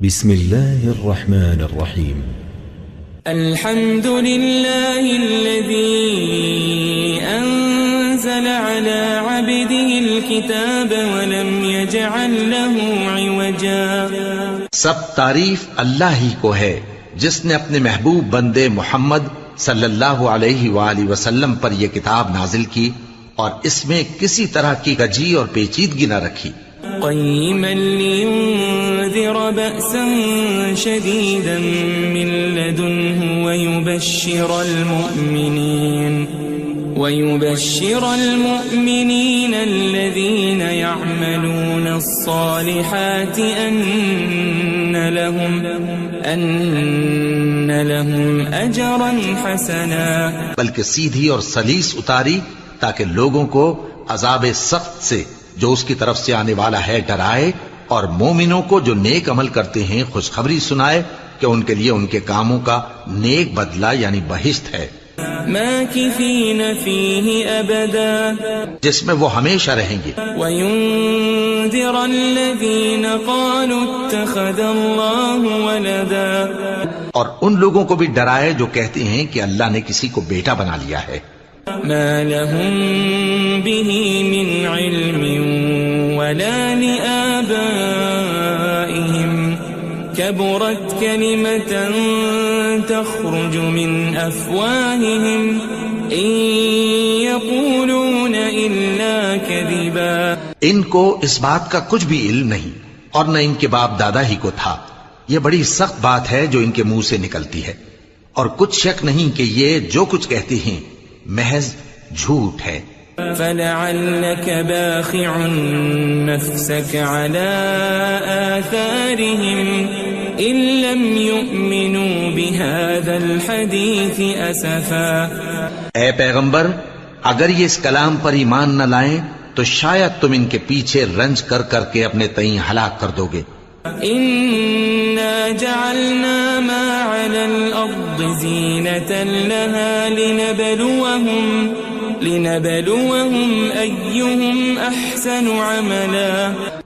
بسم الله الرحمن الرحيم الحمد لله الذي أنزل على عبده الكتاب ولم يجعل له عوجا. سب تعریف اللہ ہی کو ہے جس نے اپنے محبوب بندے محمد صلی اللہ علیہ وآلہ وسلم پر یہ کتاب نازل کی اور اس میں کسی طرح کی کجی اور پیچیدگی نہ رکھی. قيما لينذر بأسا شديدا من لدنه ويبشر المؤمنين الذين يعملون الصالحات أن لهم أجرا حسنا. بلکہ سیدھی اور سلیس اتاری تاکہ لوگوں کو عذاب سخت سے جو اس کی طرف سے آنے والا ہے ڈرائے، اور مومنوں کو جو نیک عمل کرتے ہیں خوشخبری سنائے کہ ان کے لیے ان کے کاموں کا نیک بدلہ یعنی بہشت ہے، ماکثین فیہ ابدا، جس میں وہ ہمیشہ رہیں گے. وینذر الذین قالوا اتخذ اللہ ولدا، اور ان لوگوں کو بھی ڈرائے جو کہتے ہیں کہ اللہ نے کسی کو بیٹا بنا لیا ہے. ما لهم به من علم ولا لآبائهم كبرت كلمة تخرج من أفواههم إن يقولون إلا كذبا. ان کو اس بات کا کچھ بھی علم نہیں اور نہ ان کے باپ دادا ہی کو تھا. یہ بڑی سخت بات ہے جو ان کے منہ سے نکلتی ہے، اور کچھ شک نہیں کہ یہ جو کچھ کہتے ہیں محض جھوٹ ہے. فلعلك باخع نفسك على آثارهم إن لم يؤمنوا بهذا الحديث أسفا. اے پیغمبر، اگر یہ اس کلام پر ایمان نہ لائیں تو شاید تم ان کے پیچھے رنج کر کر کے اپنے تئیں ہلاک کر دو گے. إنا جعلنا ما على الأرض زينة لها لنبلوهم أيهم أحسن عملا.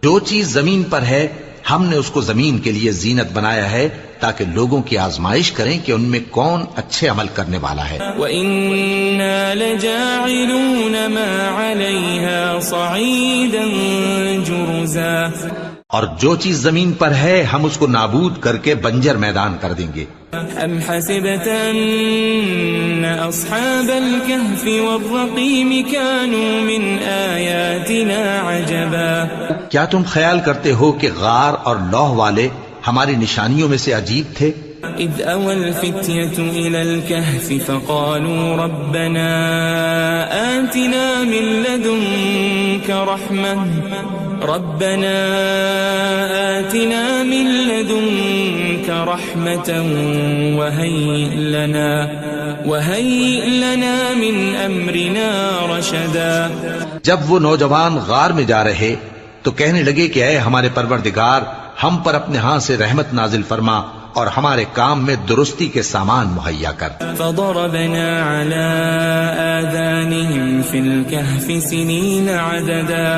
جو چیز زمین پر ہے ہم نے اس کو زمین کے لیے زینت بنایا ہے تاکہ لوگوں کی آزمائش کریں کہ ان میں کون اچھے عمل کرنے والا ہے. وَإِنَّا لَجَاعِلُونَ مَا عَلَيْهَا صَعِيدًا جُرُزًا. اور جو چیز زمین پر ہے ہم اس کو نابود کر کے بنجر میدان کر دیں گے. ام حسبت ان اصحاب الكهف والرقيم كانوا من آیاتنا عجبا. کیا تم خیال کرتے ہو کہ غار اور لوح والے ہماری نشانیوں میں سے عجیب تھے؟ اذ اوى الفتية الى الكهف فقالوا ربنا آتنا من لدنك رحمة وهيئ لنا من أمرنا رشدا. جب وہ نوجوان غار میں جا رہے تو کہنے لگے کہ اے ہمارے پروردگار، ہم پر اپنے ہاں سے رحمت نازل فرما اور ہمارے کام میں درستی کے سامان مہیا کر. فضربنا على آذانهم في الكهف سنين عددا.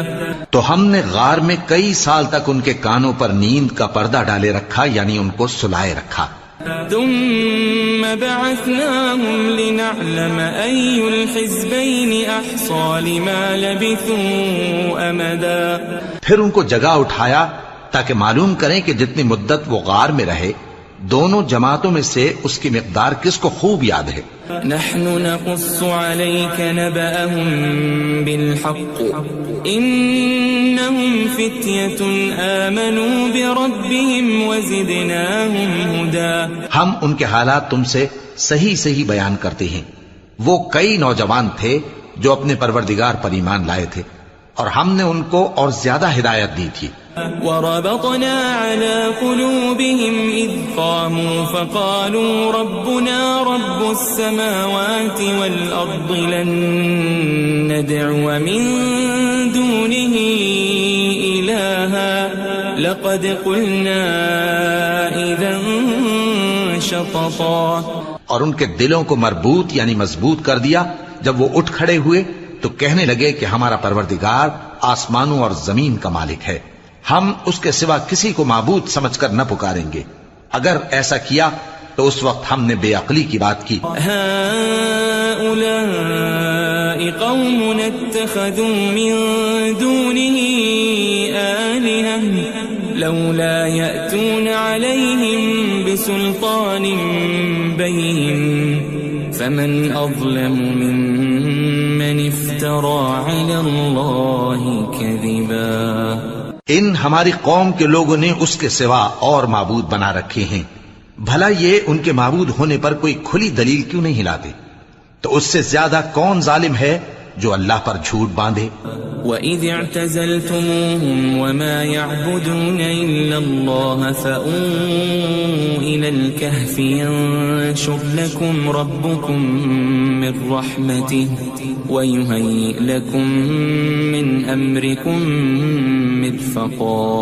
تو ہم نے غار میں کئی سال تک ان کے کانوں پر نیند کا پردہ ڈالے رکھا، یعنی ان کو سلائے رکھا. ثم بعثناهم لنعلم أي الحزبين أحصى لما لبثوا أمدا. پھر ان کو جگہ اٹھایا تاکہ معلوم کریں کہ جتنی مدت وہ غار میں رہے دونوں جماعتوں میں سے اس کی مقدار کس کو خوب یاد ہے. نحن نقص عليك نبأهم بالحق إنهم فتية آمنوا بربهم وزدناهم هدى. ہم ان کے حالات تم سے صحیح بیان کرتے ہیں. وہ کئی نوجوان تھے جو اپنے پروردگار پر ایمان لائے تھے اور ہم نے ان کو اور زیادہ ہدایت دی تھی. وربطنا على قلوبهم إذ قاموا فقالوا ربنا رب السماوات والأرض لن ندعو من دونه إلها لقد قلنا إذا شططا. اور ان کے دلوں کو مربوط یعنی مضبوط کر دیا. جب وہ اٹھ کھڑے ہوئے تو کہنے لگے کہ ہمارا پروردگار آسمانوں اور زمین کا مالک ہے، ہم اس کے سوا کسی کو معبود سمجھ کر نہ پکاریں گے. اگر ایسا کیا تو اس وقت ہم نے بے عقلی کی بات کی. هؤلاء قوم اتخذوا من دونه آلهة لولا يأتون عليهم بسلطان بين فمن أظلم ممن افترى على الله كذبا. ان ہماری قوم کے لوگوں نے اس کے سوا اور معبود بنا رکھے ہیں. بھلا یہ ان کے معبود ہونے پر کوئی کھلی دلیل کیوں نہیں لاتے؟ تو اس سے زیادہ کون ظالم ہے جو اللہ پر جھوٹ باندھے؟ وَإِذِ اعْتَزَلْتُمُوهُمْ وَمَا يَعْبُدُونَ إِلَّا اللَّهَ فَأْوُوا إِلَى الْكَهْفِ يَنشُرْ لَكُمْ رَبُّكُمْ مِنْ رَحْمَتِهِ وَيُهَيِّئْ لَكُمْ مِنْ أَمْرِكُمْ مِرْفَقًا.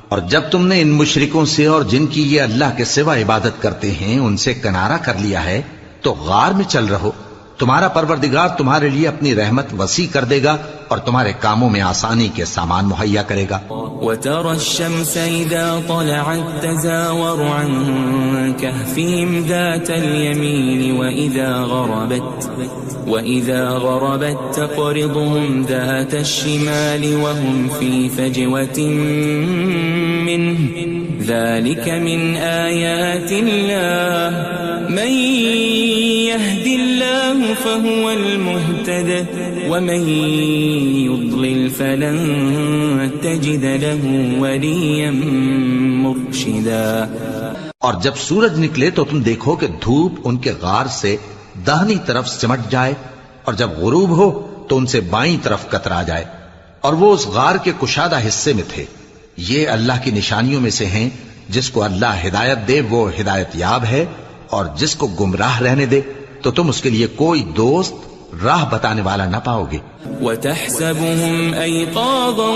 اور جب تم نے ان مشرکوں سے اور جن کی یہ اللہ کے سوا عبادت کرتے ہیں ان سے کنارہ کر لیا ہے تو غار میں چل رہو. تمہارا پروردگار تمہارے لیے اپنی رحمت وسیع کر دے گا اور تمہارے کاموں میں آسانی کے سامان مہیا کرے گا. وَتَرَى الشَّمْسَ إِذَا طَلَعَتْ تَزَاوَرُ عَنْ كَهْفِهِمْ ذَاتَ الْيَمِينِ وَإِذَا غَرَبَتْ تَقْرِضُهُمْ ذَاتَ الشِّمَالِ وَهُمْ فِي فَجْوَةٍ مِّنْهُ ذَلِكَ مِنْ آيَاتِ اللَّهِ مَنْ يَهْدِ اللَّهُ فَهُوَ الْمُهْتَدِ وَمَنْ يُضْلِلْ فَلَنْ تَجِدَ لَهُ وَلِيًّا مُرْشِدًا. اور جب سورج نکلے تو تم دیکھو کہ دھوپ ان کے غار سے داہنی طرف سمٹ جائے اور جب غروب ہو تو ان سے بائیں طرف کترا جائے اور وہ اس غار کے کشادہ حصے میں تھے. یہ اللہ کی نشانیوں میں سے ہیں. جس کو اللہ ہدایت دے وہ ہدایت یاب ہے اور جس کو گمراہ رہنے دے تو تم اس کے لیے کوئی دوست راہ بتانے والا نہ پاؤ گے. وَتَحْسَبُهُمْ أَيْقَاظًا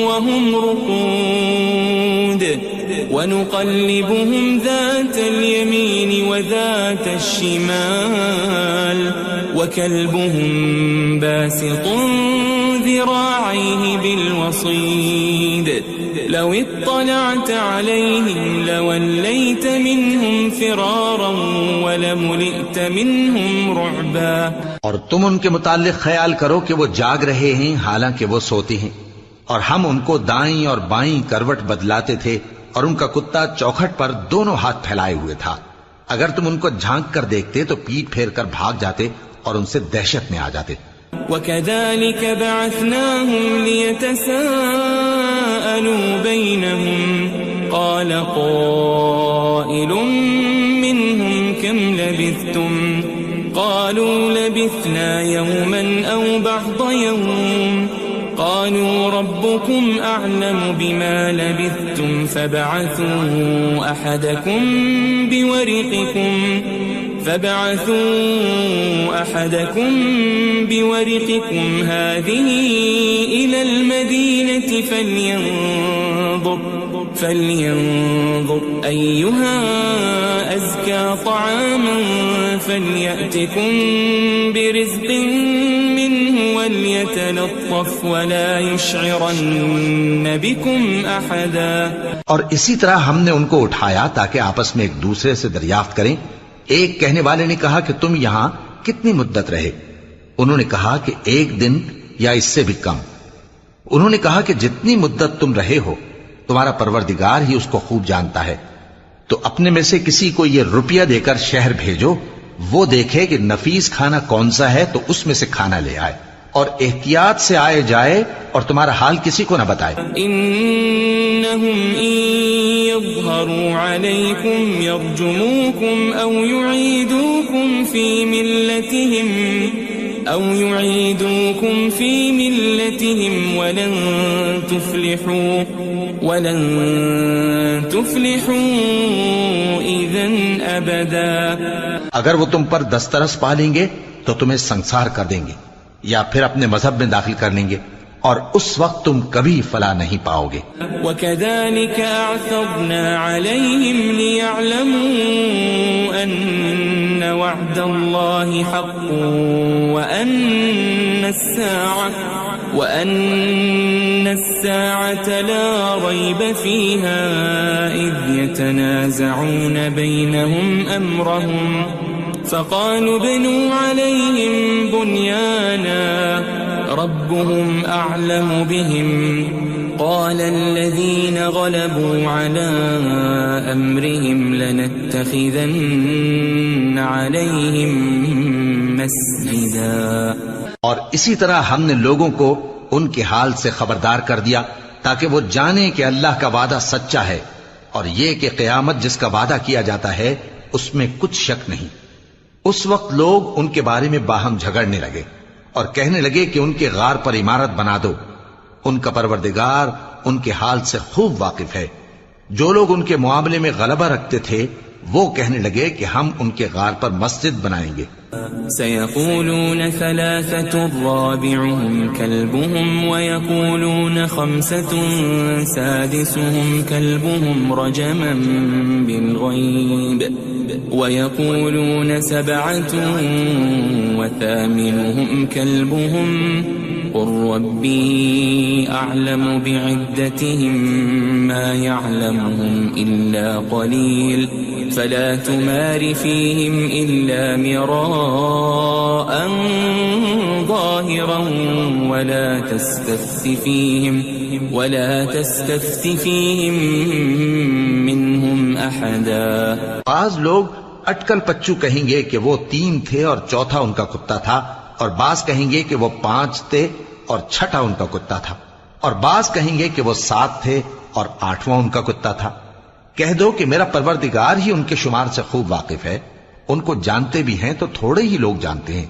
وَهُمْ رُقُودٌ وَنُقَلِّبُهُمْ ذَاتَ الْيَمِينِ وَذَاتَ الشِّمَالِ وَكَلْبُهُمْ بَاسِطٌ ذِرَاعَيْهِ بِالْوَصِيدِ لَوِ اطَّلَعْتَ عَلَيْهِمْ لَوَلَّيْتَ مِنْهُمْ فِرَارًا وَلَمُلِئْتَ مِنْهُمْ رُعْبًا. اور تم ان کے متعلق خیال کرو کہ وہ جاگ رہے ہیں حالانکہ وہ سوتے ہیں اور ہم ان کو دائیں اور بائیں کروٹ بدلاتے تھے اور ان کا کتا چوکھٹ پر دونوں ہاتھ پھیلائے ہوئے تھا. اگر تم ان کو جھانک کر دیکھتے تو پیٹ پھیر کر بھاگ جاتے اور ان سے دہشت میں آ جاتے. وَكَذَلِكَ بَعَثْنَاهُمْ لِيَتَسَاءَلُوا بَيْنَهُمْ قَالَ قَائِلٌ مِّنْهُمْ كَمْ لَبِثْتُمْ قَالُوا لَبِثْنَا يَوْمًا أَوْ بَعْضَ يَوْمٍ قَالُوا رَبُّكُمْ أَعْلَمُ بِمَا لَبِثْتُمْ فَابْعَثُوا أَحَدَكُمْ بِوَرِقِكُمْ هَذِهِ إِلَى الْمَدِينَةِ فَلْيَنظُرْ أَيُّهَا أَزْكَى طَعَامًا فَلْيَأْتِكُمْ بِرِزْقٍ مِّنْهُ وَلْيَتَلَطَّفْ وَلَا يُشْعِرَنَّ بِكُمْ أَحَدًا. اور اسی طرح ہم نے ان کو اٹھایا تاکہ آپس میں ایک دوسرے سے دریافت کریں. ایک کہنے والے نے کہا کہ تم یہاں کتنی مدت رہے؟ انہوں نے کہا کہ 1 دن یا اس سے بھی کم. انہوں نے کہا کہ جتنی مدت تم رہے ہو تمہارا پروردگار ہی اس کو خوب جانتا ہے. تو اپنے میں سے کسی کو یہ روپیہ دے کر شہر بھیجو، وہ دیکھے کہ نفیس کھانا کون سا ہے تو اس میں سے کھانا لے آئے اور احتیاط سے آئے جائے اور تمہارا حال کسی کو نہ بتائے. انہم ان یظہروا علیکم یرجموکم او یعیدوکم فی ملتہم ولن تفلحوا اذن ابدا. اگر وہ تم پر دسترس پا لیں گے تو تمہیں سنسار کر دیں گے یا پھر اپنے مذہب میں داخل کر لیں گے اور اس وقت تم کبھی فلاح نہیں پاؤ گے. وَكَذَلِكَ أَعْثَرْنَا عَلَيْهِمْ لِيَعْلَمُوا أَنَّ وَعْدَ اللَّهِ حَقٌّ وَأَنَّ وأن الساعة لا ريب فيها إذ يتنازعون بينهم أمرهم فقالوا ابنوا عليهم بنيانا ربهم أعلم بهم قال الذين غلبوا على أمرهم لنتخذن عليهم مسجدا. اور اسی طرح ہم نے لوگوں کو ان کے حال سے خبردار کر دیا تاکہ وہ جانیں کہ اللہ کا وعدہ سچا ہے اور یہ کہ قیامت جس کا وعدہ کیا جاتا ہے اس میں کچھ شک نہیں. اس وقت لوگ ان کے بارے میں باہم جھگڑنے لگے اور کہنے لگے کہ ان کے غار پر عمارت بنا دو. ان کا پروردگار ان کے حال سے خوب واقف ہے. جو لوگ ان کے معاملے میں غلبہ رکھتے تھے وہ کہنے لگے کہ ہم ان کے غار پر مسجد بنائیں گے. سيقولون ثلاثة رابعهم كلبهم ويقولون خمسة سادسهم كلبهم رجما بالغيب ويقولون سبعة وثامنهم كلبهم قل ربي أعلم بعدتهم ما يعلمهم إلا قليل فلا تمار فيهم إلا مراء ظاهرا ولا تستفت فيهم منهم أحدا. بعض لوگ اٹکل پچو کہیں گے کہ وہ 3 تھے اور چوتھا ان کا کتا تھا، اور بعض کہیں گے کہ وہ 5 تھے اور چھٹا ان کا کتا تھا، اور بعض کہیں گے کہ وہ 7 تھے اور 8واں ان کا کتا تھا. کہہ دو کہ میرا پروردگار ہی ان کے شمار سے خوب واقف ہے. ان کو جانتے بھی ہیں تو تھوڑے ہی لوگ جانتے ہیں.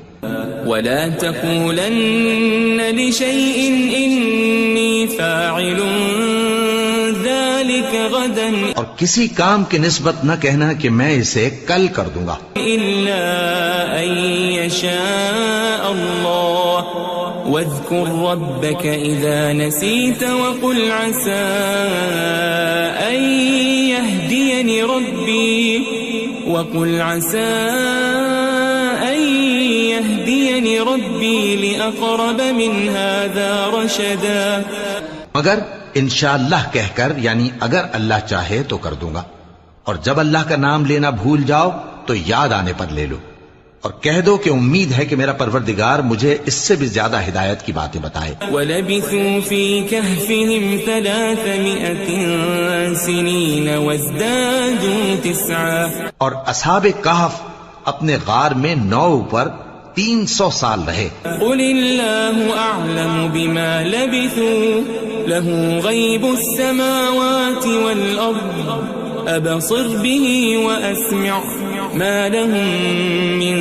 ولا تقولن لشيء إني فاعل ذلك غدا اور کسی کام کی نسبت نہ کہنا کہ میں اسے کل کر دوں گا إلا أن يشاء الله واذكر ربك إذا نسيت وقل عسى أن يهديني ربي لأقرب من هذا رشدا. مگر انشاءاللہ کہہ کر، یعنی اگر اللہ چاہے تو کر دوں گا، اور جب اللہ کا نام لینا بھول جاؤ تو یاد آنے پر لے لو، اور کہہ دو کہ امید ہے کہ میرا پروردگار مجھے اس سے بھی زیادہ ہدایت کی باتیں بتائے. وَلَبِثُوا فِي كَهْفِهِمْ 300 سِنِينَ وَازْدَادُوا 9. اور اصحاب کہف اپنے غار میں 9 پر 300 سال رہے. قُلِ اللَّهُ أَعْلَمُ بِمَا لَبِثُوا لَهُ غَيْبُ السَّمَاوَاتِ وَالْأَرْضِ أَبْصِرْ بِهِ وَأَسْمِعْ مَا لَهُم مِّن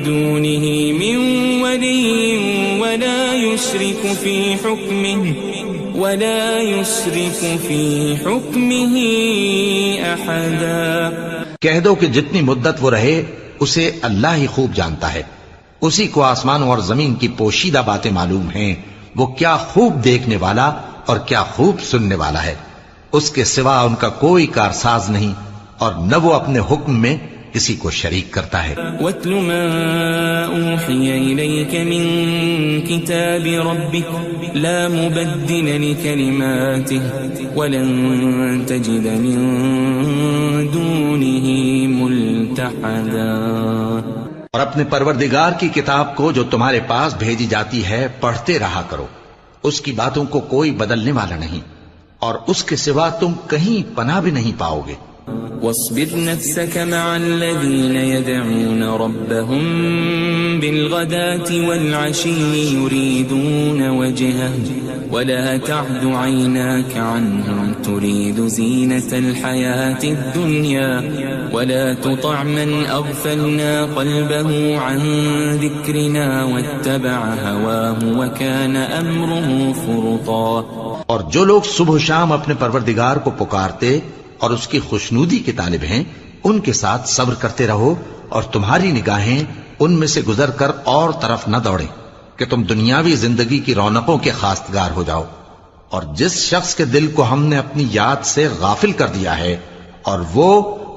دُونِهِ مِن وَلِيٍّ وَلَا يُشْرِكُ فِي حُكْمِهِ أَحَدًا. کہہ دو کہ جتنی مدت وہ رہے اسے اللہ ہی خوب جانتا ہے. اسی کو آسمانوں اور زمین کی پوشیدہ باتیں معلوم ہیں. وہ کیا خوب دیکھنے والا اور کیا خوب سننے والا ہے. اس کے سوا ان کا کوئی کارساز نہیں، اور نہ وہ اپنے حکم میں کسی کو شریک کرتا ہے. وَاتْلُ مَا أُوحِيَ إِلَيْكَ مِن كِتَابِ رَبِّكَ لَا مُبَدِّلَ لِكَلِمَاتِهِ وَلَن تَجِدَ مِن دُونِهِ مُلْتَحَدًا. اور اپنے پروردگار کی کتاب کو جو تمہارے پاس بھیجی جاتی ہے پڑھتے رہا کرو. اس کی باتوں کو کوئی بدلنے والا نہیں، اور اس کے سوا تم کہیں پناہ بھی نہیں پاؤ گے. واصبر نفسك مع الذين يدعون ربهم بالغداة والعشي يريدون وجهه ولا تعد عيناك عنهم تريد زينة الحياة الدنيا ولا تطع من أغفلنا قلبه عن ذكرنا واتبع هواه وكان أمره فرطا. اور جو لوگ صبح و شام اپنے پروردگار کو پکارتے اور اس کی خوشنودی کے طالب ہیں ان کے ساتھ صبر کرتے رہو، اور تمہاری نگاہیں ان میں سے گزر کر اور طرف نہ دوڑیں کہ تم دنیاوی زندگی کی رونقوں کے خواستگار ہو جاؤ. اور جس شخص کے دل کو ہم نے اپنی یاد سے غافل کر دیا ہے اور وہ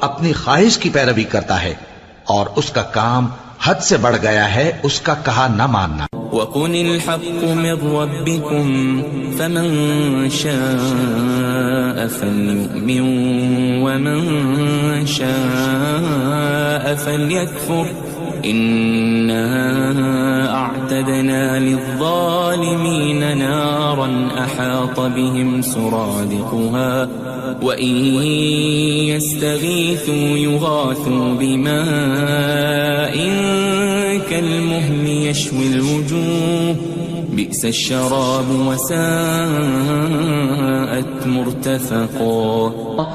اپنی خواہش کی پیروی کرتا ہے اور اس کا کام حد سے بڑھ گیا ہے، اس کا کہا نہ ماننا. وقل الحق من ربكم فمن شاء فليؤمن ومن شاء فليكفر إنا أعتدنا للظالمين نارا أحاط بهم سرادقها وإن يستغيثوا يغاثوا بماء كالمهل يشوي الوجوه بئس الشراب وساءت مرتفقا.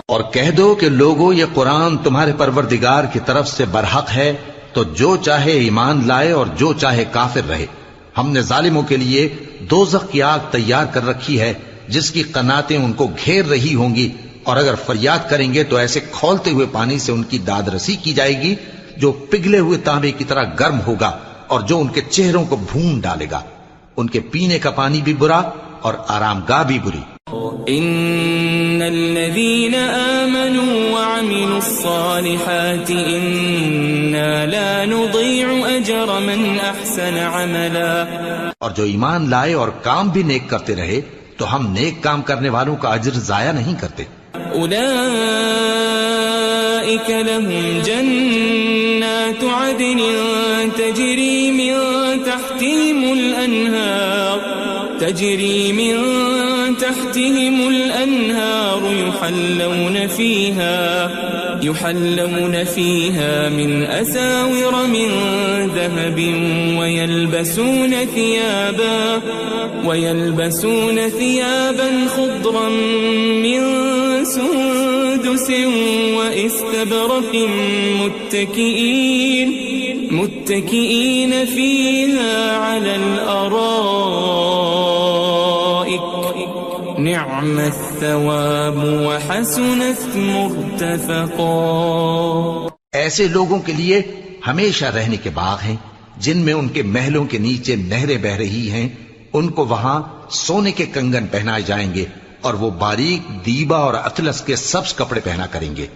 اور کہہ دو کہ لوگو یہ قرآن تمہارے پروردگار کی طرف سے برحق ہے، تو جو چاہے ایمان لائے اور جو چاہے کافر رہے. ہم نے ظالموں کے لیے دوزخ کی آگ تیار کر رکھی ہے جس کی قناتیں ان کو گھیر رہی ہوں گی، اور اگر فریاد کریں گے تو ایسے کھولتے ہوئے پانی سے ان کی داد رسی کی جائے گی جو پگھلے ہوئے تانبے کی طرح گرم ہوگا اور جو ان کے چہروں کو بھون ڈالے گا. ان کے پینے کا پانی بھی برا اور آرام گاہ بھی بری. ان الذين آمنوا وعملوا الصالحات انا لا نضيع اجر من احسن عملا. اور جو ایمان لائے اور کام بھی نیک کرتے رہے تو ہم نیک کام کرنے والوں کا اجر ضائع نہیں کرتے. اولئك لهم جنات عدن تجري من تحتهم الأنهار يحلون فيها من أساور من ذهب ويلبسون ثيابا خضرا من سندس وإستبرق متكئين فيها على الأرائك نعم الثواب وحسنت مرتفقا. ایسے لوگوں کے لیے ہمیشہ رہنے کے باغ ہیں جن میں ان کے محلوں کے نیچے نہریں بہ رہی ہیں. ان کو وہاں سونے کے کنگن پہنائے جائیں گے اور وہ باریک دیبا اور اطلس کے سبز کپڑے پہنا کریں گے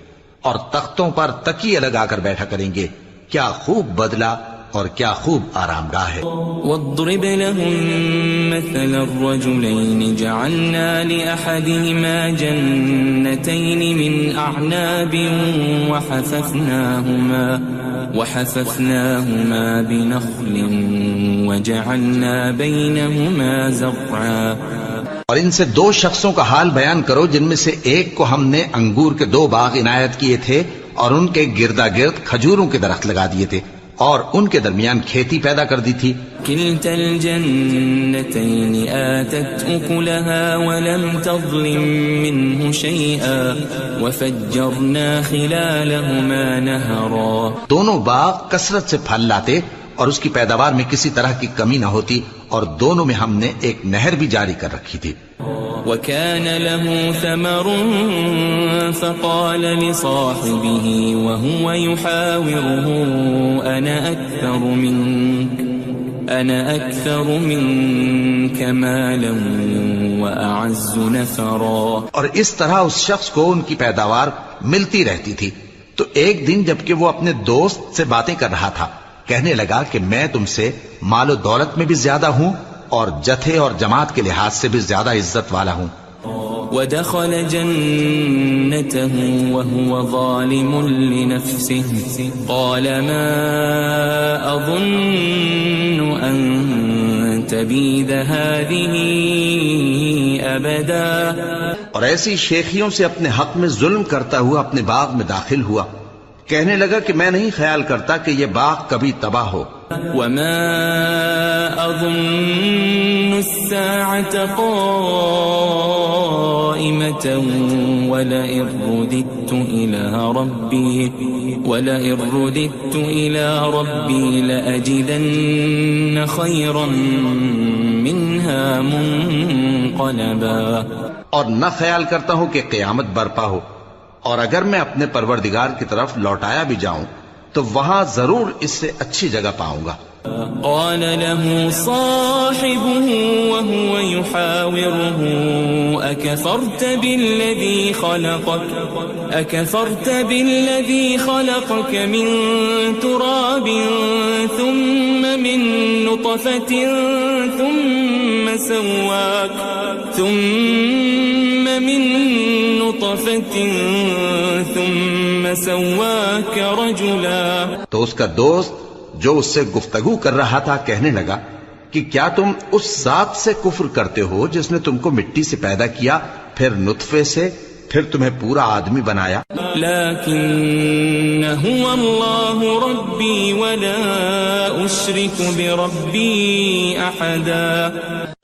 اور تختوں پر تکیے لگا کر بیٹھا کریں گے. کیا خوب بدلہ اور کیا خوب آرام گاہ ہے. واضرب لهم مثل الرجلين جعلنا لأحدهما جنتين من أعناب وحففناهما بنخل وجعلنا بينهما زرعا. اور ان سے دو شخصوں کا حال بیان کرو جن میں سے ایک کو ہم نے انگور کے 2 باغ عنایت کیے تھے اور ان کے گردا گرد کھجوروں کے درخت لگا دیے تھے اور ان کے درمیان کھیتی پیدا کر دی تھی. كلتا الجنتين آتت أكلها ولم تظلم منه شيئا وفجرنا خلالهما نهرا. دونوں باغ کثرت سے پھل لاتے اور اس کی پیداوار میں کسی طرح کی کمی نہ ہوتی اور دونوں میں ہم نے ایک نہر بھی جاری کر رکھی تھی. وكان له ثمر فقال لصاحبه وهو يحاوره أنا أكثر منك مالا وأعز نفرا. اور اس طرح اس شخص کو ان کی پیداوار ملتی رہتی تھی. تو ایک دن جبکہ وہ اپنے دوست سے باتیں کر رہا تھا کہنے لگا کہ میں تم سے مال و دولت میں بھی زیادہ ہوں اور جتھے اور جماعت کے لحاظ سے بھی زیادہ عزت والا ہوں. ودخل جنته وهو ظالم لنفسه قال ما أظن أن تبيد هذه أبدا. اور ایسی شیخیوں سے اپنے حق میں ظلم کرتا ہوا اپنے باغ میں داخل ہوا. کہنے لگا کہ میں نہیں خیال کرتا کہ یہ باغ کبھی تباہ ہو. وما أظن الساعة قائمة ولئن رددت إلى ربي لأجدن خيرا منها منقلبا. اور نہ خیال کرتا ہوں کہ قیامت برپا ہو اور اگر میں اپنے پروردگار کی طرف لوٹایا بھی جاؤں تو وہاں ضرور اس سے اچھی جگہ پاؤں گا. قال له صاحبه وهو يحاوره أكفرت بالذي خلقك من تراب ثم من نطفة ثم سواك رجلا. تو اس کا دوست جو اس سے گفتگو کر رہا تھا کہنے لگا کہ کیا تم اس ذات سے کفر کرتے ہو جس نے تم کو مٹی سے پیدا کیا، پھر نطفے سے، پھر تمہیں پورا آدمی بنایا. لیکن هو اللہ ربی ولا اشرک بربی احدا.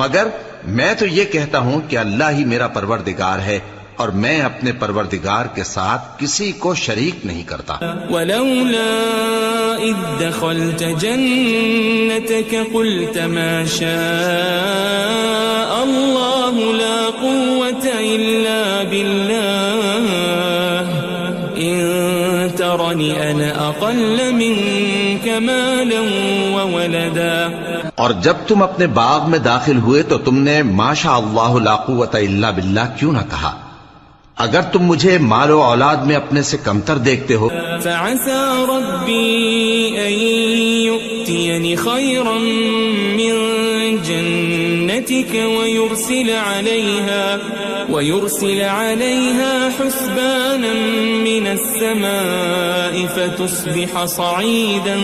مگر میں تو یہ کہتا ہوں کہ اللہ ہی میرا پروردگار ہے اور میں اپنے پروردگار کے ساتھ کسی کو شریک نہیں کرتا. ولولا اذ دخلت جنتك قلت ما شاء الله لا قوة إلا بالله إن ترني أنا أقل منك مالا وولدا. اور جب تم اپنے باغ میں داخل ہوئے تو تم نے ما شاء اللہ لا قوة الا باللہ کیوں نہ کہا؟ اگر تم مجھے مال و اولاد میں اپنے سے کمتر دیکھتے ہو. فعسى ربي أن يؤتيني خيرا من جنتك ويرسل عليها حسبانا من السماء فتصبح صعيدا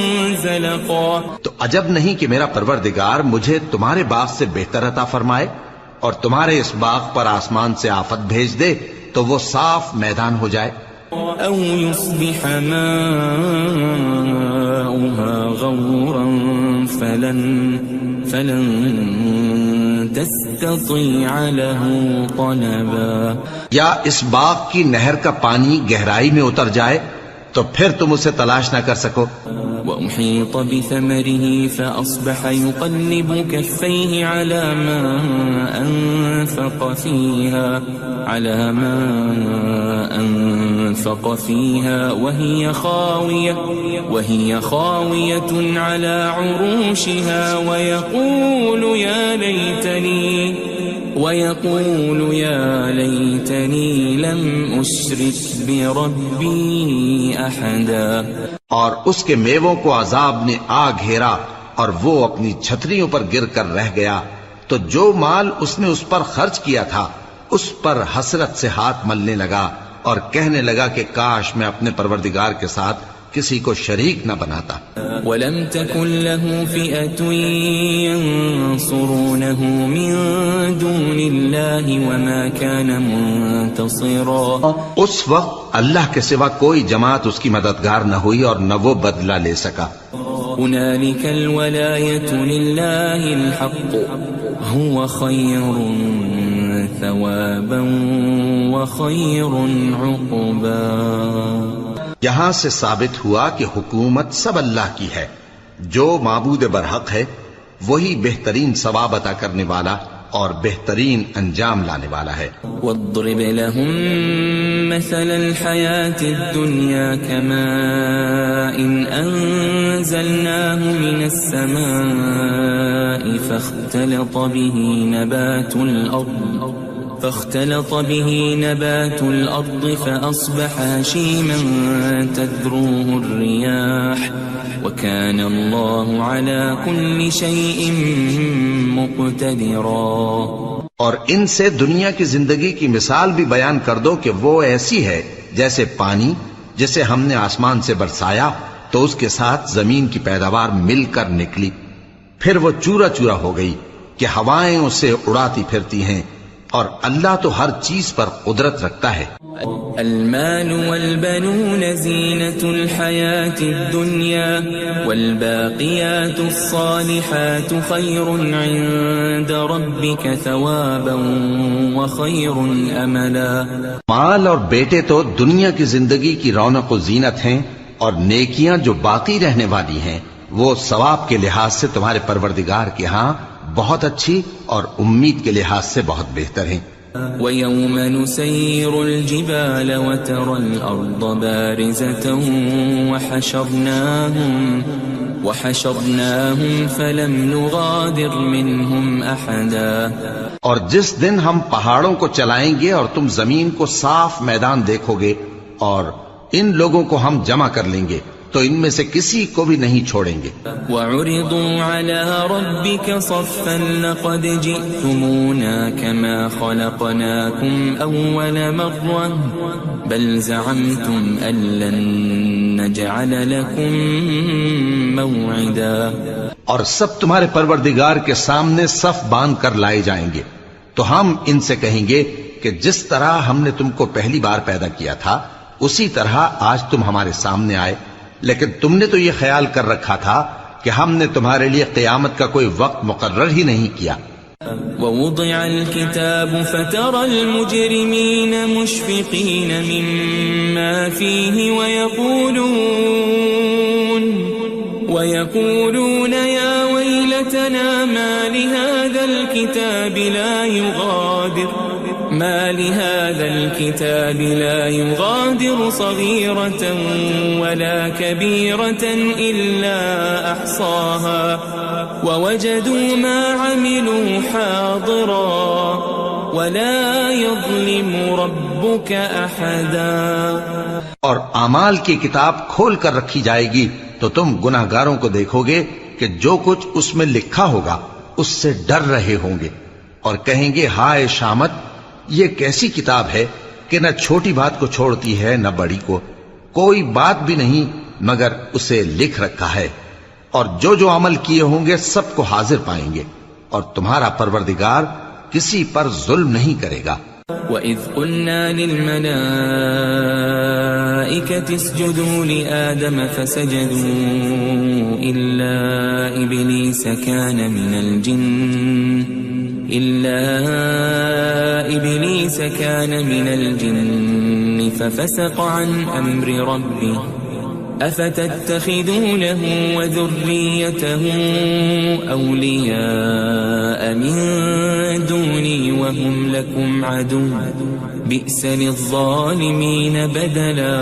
زلقا. تو عجب نہیں کہ میرا پروردگار مجھے تمہارے باغ سے بہتر عطا فرمائے اور تمہارے اس باغ پر آسمان سے آفت بھیج دے تو وہ صاف میدان ہو جائے. او يصبح ماؤها غورا فلن تستطيع له طلبا. یا اس باغ کی نہر کا پانی گہرائی میں اتر جائے تو پھر تم اسے تلاش نہ کر سکو. وأحيط بثمره فأصبح يقلب كفيه على ما أنفق فيها وهي خاوية على عروشها ويقول يا ليتني لم أشرك بربي أحدا. اور اس کے میووں کو عذاب نے آ گھیرا اور وہ اپنی چھتریوں پر گر کر رہ گیا. تو جو مال اس نے اس پر خرچ کیا تھا اس پر حسرت سے ہاتھ ملنے لگا اور کہنے لگا کہ کاش میں اپنے پروردگار کے ساتھ کسی کو شریک نہ بناتا. وَلَمْ تَكُنْ لَهُ فِئَةٌ يَنْصُرُونَهُ مِنْ دُونِ اللَّهِ وَمَا كَانَ مُنْتَصِرًا. اس وقت اللہ کے سوا کوئی جماعت اس کی مددگار نہ ہوئی اور نہ وہ بدلہ لے سکا. هُنَالِكَ الْوَلَایَةُ لِلَّهِ الْحَقُّ هُوَ خَيْرٌ ثَوَابًا وَخَيْرٌ عُقْبًا. یہاں سے ثابت ہوا کہ حکومت سب اللہ کی ہے. جو معبود برحق ہے وہی بہترین ثواب عطا کرنے والا اور بہترین انجام لانے والا ہے. وَاضْرِبْ لَهُم مَّثَلَ الْحَيَاةِ الدُّنْيَا كَمَاءٍ أَنزَلْنَاهُ مِنَ السَّمَاءِ فاختلط به نبات الأرض فأصبح هشيما تذروه الرياح وكان الله على كل شيء مقتدرا. اور ان سے دنیا کی زندگی کی مثال بھی بیان کر دو کہ وہ ایسی ہے جیسے پانی جسے ہم نے آسمان سے برسایا تو اس کے ساتھ زمین کی پیداوار مل کر نکلی، پھر وہ چورا چورا ہو گئی کہ ہوائیں اسے اڑاتی پھرتی ہیں، اور اللہ تو ہر چیز پر قدرت رکھتا ہے. المال والبنون زینة الحیاة الدنیا والباقیات الصالحات خیر عند ربک ثوابا وخیر املا. مال اور بیٹے تو دنیا کی زندگی کی رونق و زینت ہیں، اور نیکیاں جو باقی رہنے والی ہیں وہ ثواب کے لحاظ سے تمہارے پروردگار کے ہاں بہت اچھی اور امید کے لحاظ سے بہت بہتر ہیں. وَيَوْمَ نُسَيِّرُ الْجِبَالَ وَتَرَى الْأَرْضَ بَارِزَةً وحشرناهم فلم نغادر منهم أحدا اور جس دن ہم پہاڑوں کو چلائیں گے اور تم زمین کو صاف میدان دیکھو گے اور ان لوگوں کو ہم جمع کر لیں گے تو ان میں سے کسی کو بھی نہیں چھوڑیں گے. وعرضوا على ربك صفا لقد جئتمونا كما خلقناكم أول مرة بل زعمتم أن لن نجعل لكم موعدا. اور سب تمہارے پروردگار کے سامنے صف باندھ کر لائے جائیں گے تو ہم ان سے کہیں گے کہ جس طرح ہم نے تم کو پہلی بار پیدا کیا تھا اسی طرح آج تم ہمارے سامنے آئے، لیکن تم نے تو یہ خیال کر رکھا تھا کہ ہم نے تمہارے لیے قیامت کا کوئی وقت مقرر ہی نہیں کیا. ووضع الكتاب فترى المجرمين مشفقين مما فيه ويقولون يا ويلتنا ما لهذا الكتاب لا يغادر صغيرة ولا كبيرة إلا أحصاها ووجدوا ما عملوا حاضرا ولا يظلم ربك أحدا. اور اعمال کی کتاب کھول کر رکھی جائے گی تو تم گناہگاروں کو دیکھو گے کہ جو کچھ اس میں لکھا ہوگا اس سے ڈر رہے ہوں گے اور کہیں گے ہائے شامت، یہ کیسی کتاب ہے کہ نہ چھوٹی بات کو چھوڑتی ہے نہ بڑی کو، کوئی بات بھی نہیں مگر اسے لکھ رکھا ہے، اور جو عمل کیے ہوں گے سب کو حاضر پائیں گے، اور تمہارا پروردگار کسی پر ظلم نہیں کرے گا. وَإِذْ قُلْنَا لِلْمَلَائِكَةِ اسْجُدُوا لِآدَمَ فَسَجَدُوا إِلَّا إِبْلِيسَ كَانَ مِنَ الْجِنِّ فَفَسَقَ عَنْ أَمْرِ رَبِّهِ أَفَتَتَّخِذُونَهُ وَذُرِّيَّتَهُ أَوْلِيَاءَ مِن دُونِي وَهُمْ لَكُمْ عَدُوٌّ بِئْسَ لِلظَّالِمِينَ بَدَلًا.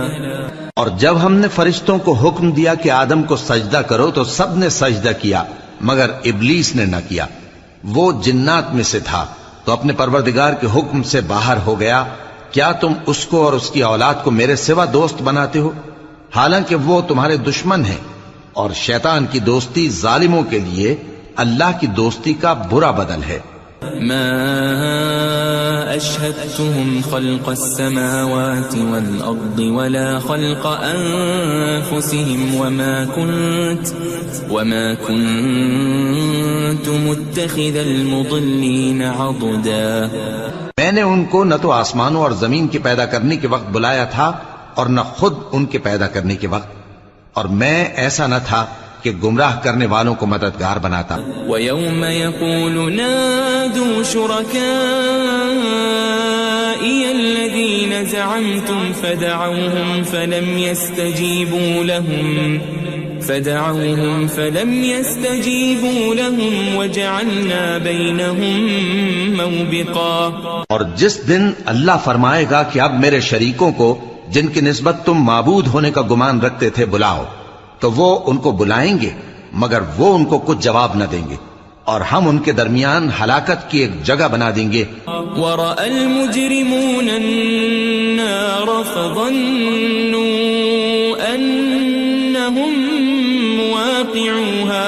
اور جب ہم نے فرشتوں کو حکم دیا کہ آدم کو سجدہ کرو تو سب نے سجدہ کیا مگر ابلیس نے نہ کیا، وہ جنات میں سے تھا تو اپنے پروردگار کے حکم سے باہر ہو گیا. کیا تم اس کو اور اس کی اولاد کو میرے سوا دوست بناتے ہو حالانکہ وہ تمہارے دشمن ہیں، اور شیطان کی دوستی ظالموں کے لیے اللہ کی دوستی کا برا بدل ہے. ما أشهدتهم خلق السماوات والأرض ولا خلق أنفسهم وما كنت متخذ المضلين عضدا. میں نے ان کو نہ تو آسمانوں اور زمین کے پیدا کرنے کے وقت بلایا تھا اور نہ خود ان کے پیدا کرنے کے وقت، اور میں ایسا نہ تھا کہ گمراہ کرنے والوں کو مددگار بناتا. وَيَوْمَ يَقُولُ نَادُوا شُرَكَائِيَ الَّذِينَ زَعَمْتُمْ فَدَعَوْهُمْ فَلَمْ يَسْتَجِيبُوا لَهُمْ وَجَعَلْنَا بَيْنَهُمْ مَوْبِقًا. اور جس دن اللہ فرمائے گا کہ اب میرے شریکوں کو جن کی نسبت تم معبود ہونے کا گمان رکھتے تھے بلاؤ، تو وہ ان کو بلائیں گے مگر وہ ان کو کچھ جواب نہ دیں گے، اور ہم ان کے درمیان ہلاکت کی ایک جگہ بنا دیں گے. وَرَأَى الْمُجْرِمُونَ النَّارَ فَظَنُّوا أَنَّهُمْ مُوَاقِعُوهَا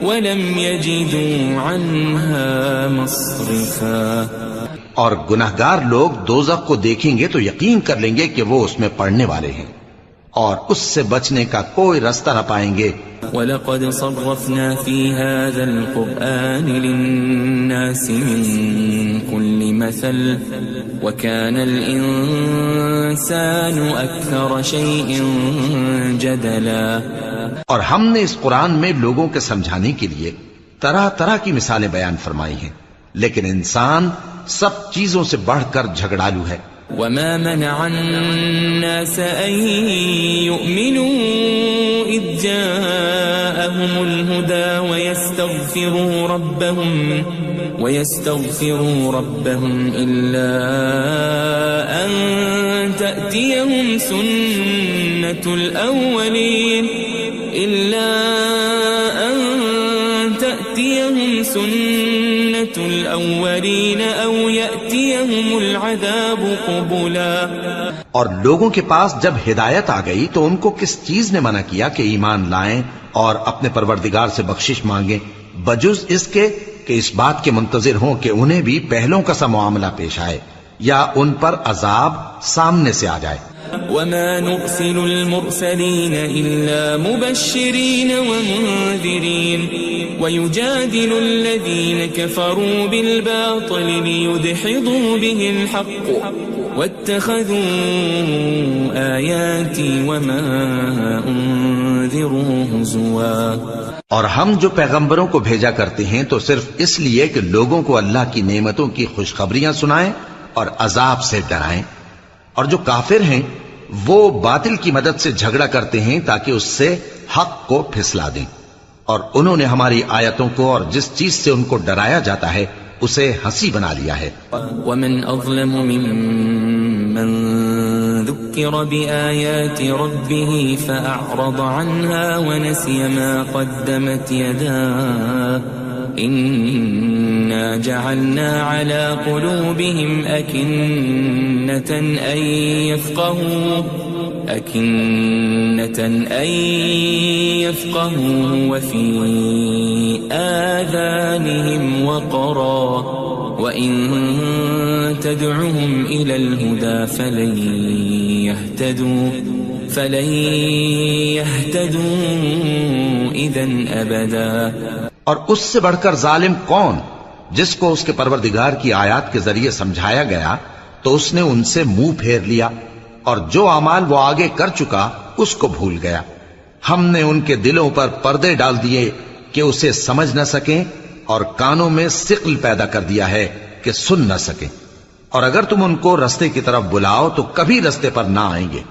وَلَمْ يَجِدُوا عَنْهَا مَصْرِفًا. اور گناہگار لوگ دوزخ کو دیکھیں گے تو یقین کر لیں گے کہ وہ اس میں پڑنے والے ہیں اور اس سے بچنے کا کوئی رستہ نہ پائیں گے. وَلَقَدْ صَرَّفْنَا فِي هَذَا الْقُرْآنِ لِلنَّاسِ مِنْ كُلِّ مَثَلٍ وَكَانَ الْإِنسَانُ أَكْثَرَ شَيْءٍ جَدَلًا. اور ہم نے اس قرآن میں لوگوں کے سمجھانے کے لیے طرح طرح کی مثالیں بیان فرمائی ہیں، لیکن انسان سب چیزوں سے بڑھ کر جھگڑالو ہے. وَمَا مَنَعَ النَّاسَ أَن يُؤْمِنُوا إِذْ جَاءَهُمُ الْهُدَى وَيَسْتَغْفِرُوا رَبَّهُمْ إِلَّا أَن تَأْتِيَهُمْ سُنَّةُ الْأَوَّلِينَ إلا أن تأتيهم سنة الأولين أو يأتيهم العذاب قبلا. اور لوگوں کے پاس جب ہدایت آ گئی تو ان کو کس چیز نے منع کیا کہ ایمان لائیں اور اپنے پروردگار سے بخشش مانگیں بجز اس کے کہ اس بات کے منتظر ہوں کہ انہیں بھی پہلوں کا سا معاملہ پیش آئے یا ان پر عذاب سامنے سے آ جائے. وما نرسل المرسلين إلا مبشرين ومنذرين ويجادل الذين كفروا بالباطل ليدحضوا به الحق واتخذوا آياتي وما أنذروا هزوا. اور ہم جو پیغمبروں کو بھیجا کرتے ہیں تو صرف اس لیے کہ لوگوں کو اللہ کی نعمتوں کی خوشخبریاں سنائیں اور عذاب سے ڈرائیں. اور جو کافر ہیں وہ باطل کی مدد سے جھگڑا کرتے ہیں تاکہ اس سے حق کو پھسلا دیں. اور انہوں نے ہماری آیتوں کو اور جس چیز سے ان کو ڈرایا جاتا ہے اسے ہنسی بنا لیا ہے. ومن اظلم ممن ذکر بآیات ربه فأعرض عنها ونسي ما قدمت يداه إنا جعلنا على قلوبهم أكنة أن يفقهوه وفي آذانهم وقرا وإن تدعهم إلى الهدى فلن يهتدوا إذن أبدا. اور اس سے بڑھ کر ظالم کون جس کو اس کے پروردگار کی آیات کے ذریعے سمجھایا گیا تو اس نے ان سے منہ پھیر لیا اور جو اعمال وہ آگے کر چکا اس کو بھول گیا. ہم نے ان کے دلوں پر پردے ڈال دیے کہ اسے سمجھ نہ سکیں اور کانوں میں ثقل پیدا کر دیا ہے کہ سن نہ سکیں. اور اگر تم ان کو رستے کی طرف بلاؤ تو کبھی رستے پر نہ آئیں گے.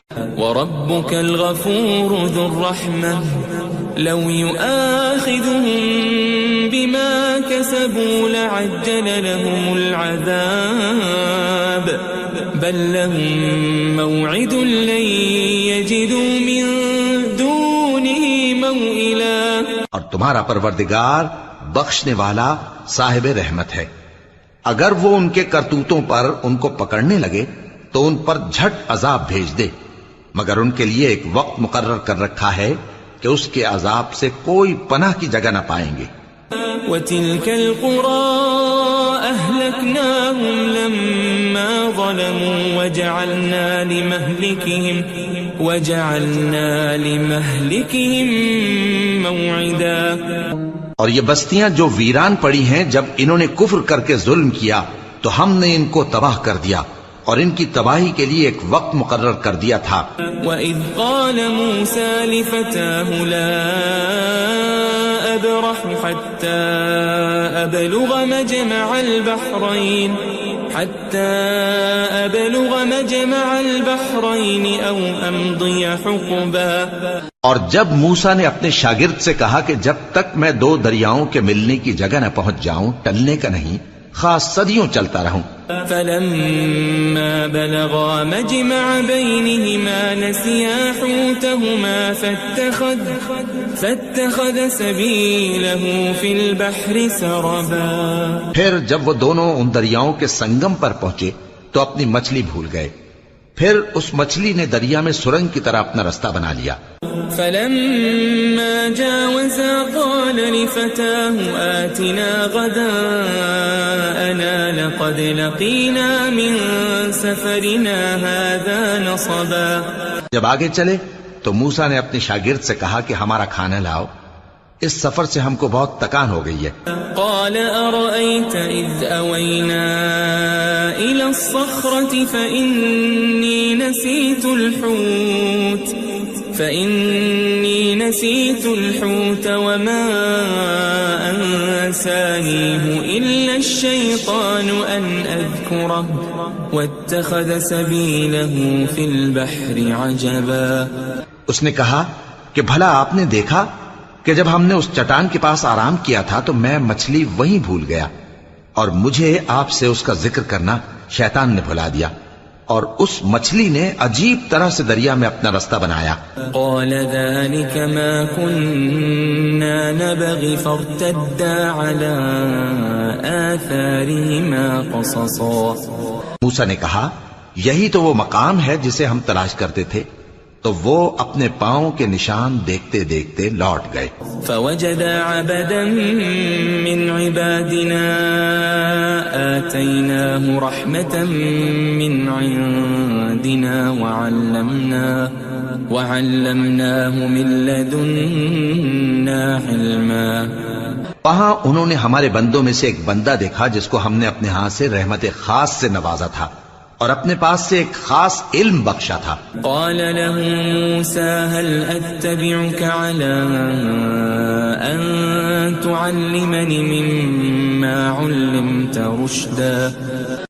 وَرَبُّكَ الْغَفُورُ ذُو الرَّحْمَةِ لَوْ يُؤَاخِذُهُم بِمَا كَسَبُوا لَعَجَّلَ لَهُمُ الْعَذَابَ بَل لَّهُم مَّوْعِدٌ لَّن يَجِدُوا مِن دُونِهِ مَوْئِلًا. اور تمہارا پروردگار بخشنے والا صاحب رحمت ہے. اگر وہ ان کے کرتوتوں پر ان کو پکڑنے لگے تو ان پر جھٹ عذاب بھیج دے مگر ان کے لیے ایک وقت مقرر کر رکھا ہے کہ اس کے عذاب سے کوئی پناہ کی جگہ نہ پائیں گے. وَتِلْكَ الْقُرَىٰ أَهْلَكْنَاهُمْ لَمَّا ظَلَمُوا وَجَعَلْنَا لِمَهْلِكِهِمْ مَوْعِدًا. اور یہ بستیاں جو ویران پڑی ہیں جب انہوں نے کفر کر کے ظلم کیا تو ہم نے ان کو تباہ کر دیا اور ان کی تباہی کے لیے ایک وقت مقرر کر دیا تھا. وَإِذْ قَالَ مُوسَىٰ لِفَتَاهُ لَا أَبْرَحُ حَتَّىٰ أَبْلُغَ مَجْمَعَ الْبَحْرَيْنِ أَوْ أَمْضِيَ حُقُبًا. اور جب موسیٰ نے اپنے شاگرد سے کہا کہ جب تک میں دو دریاؤں کے ملنے کی جگہ نہ پہنچ جاؤں ٹلنے کا نہیں خاص صدیوں چلتا رہوں. فَلَمَّا بَلَغَا مَجْمَعَ بَيْنِهِمَا نَسِيَا حُوتَهُمَا فَاتَّخَذَ سَبِيلَهُ فِي الْبَحْرِ سَرَبًا. پھر جب وہ دونوں ان دریاؤں کے سنگم پر پہنچے تو اپنی مچھلی بھول گئے. پھر اس مچھلی نے دریا میں سرنگ کی طرح اپنا رستہ بنا لیا. فَلَمَّا جَاوَزَا قَالَ لِفَتَاهُ آتِنَا غَدَاءَنَا لَقَدْ لَقِينَا مِن سَفَرِنَا هَٰذَا نَصَبًا. جب آگے چلے تو موسیٰ نے اپنے شاگرد سے کہا کہ ہمارا کھانا لاؤ اس سفر سے ہم کو بہت تکان ہو گئی ہے. قال أرأيت إذ أوينا إلى الصخرة فإني نسيت الحوت وما أنسانيه إلا الشيطان أن أذكره واتخذ سبيله في البحر عجبا. اس نے کہا کہ بھلا آپ نے دیکھا کہ جب ہم نے اس چٹان کے پاس آرام کیا تھا تو میں مچھلی وہیں بھول گیا اور مجھے آپ سے اس کا ذکر کرنا شیطان نے بھلا دیا. اور اس مچھلی نے عجیب طرح سے دریا میں اپنا رستہ بنایا. قال ذلك ما كنا نبغي فارتدا على آثارهما قصصا. موسیٰ نے کہا یہی تو وہ مقام ہے جسے ہم تلاش کرتے تھے. تو وہ اپنے پاؤں کے نشان دیکھتے دیکھتے لوٹ گئے. فوجد عبدا من عبادنا آتيناه رحمة من عندنا وعلمناه من لدنا علما. وہاں انہوں نے ہمارے بندوں میں سے ایک بندہ دیکھا جس کو ہم نے اپنے ہاں سے رحمت خاص سے نوازا تھا اور اپنے پاس سے ایک خاص علم بخشا تھا. قال له موسى هل اتبعك على ان تعلمني مما علمت رشدا.